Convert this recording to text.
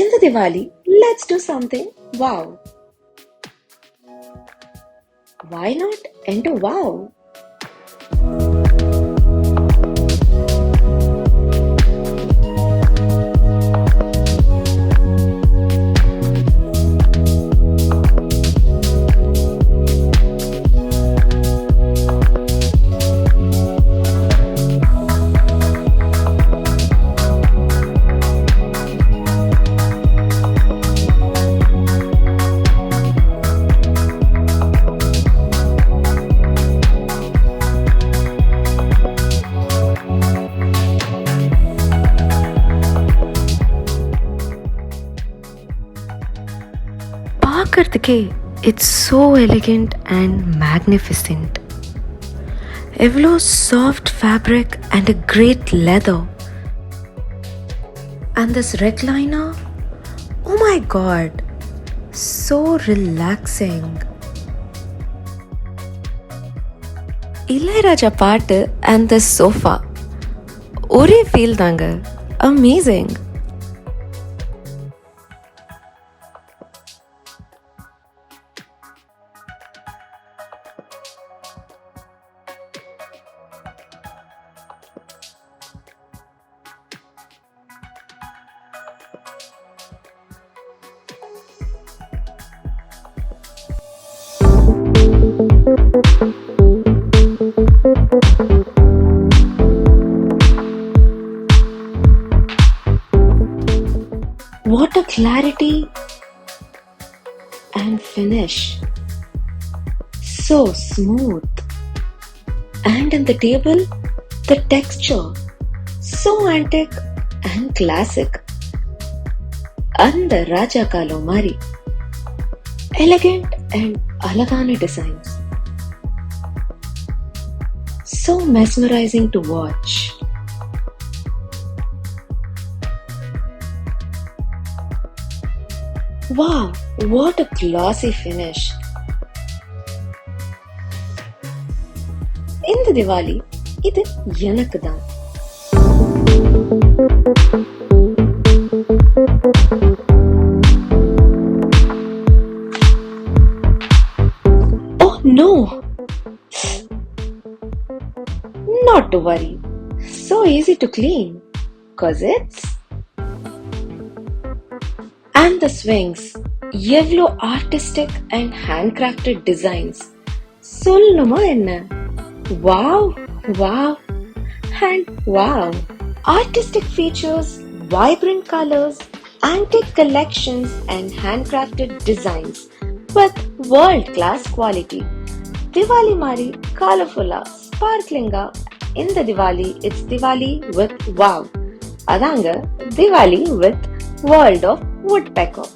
In the Diwali, let's do something wow. Why not enter wow? பார்க்கறதுக்கே it's so elegant and magnificent. எவ்வளோ soft fabric and a great leather. And this recliner, oh my God, so relaxing. Ilaiyaraaja பாட்டு and the sofa ஒரே feel தாங்க. Amazing. What a clarity and finish. So smooth. And in the table, the texture, so antique and classic. And the Raja Kalo Mari. Elegant and alagana designs. So mesmerizing to watch. Wow, what a glossy finish. In the Diwali, இது எனக்கு தான். Oh no! Not to worry. So easy to clean. 'Cause it's... And the swings, எவ்வளோ artistic and handcrafted designs. சொல்லணுமா என்ன? Wow, wow, and wow. Artistic features, vibrant colors, antique collections and handcrafted designs with world-class quality. Diwali mari colorful, sparkling. In the Diwali, it's Diwali with wow. Adanga Diwali with World of Woodpecker.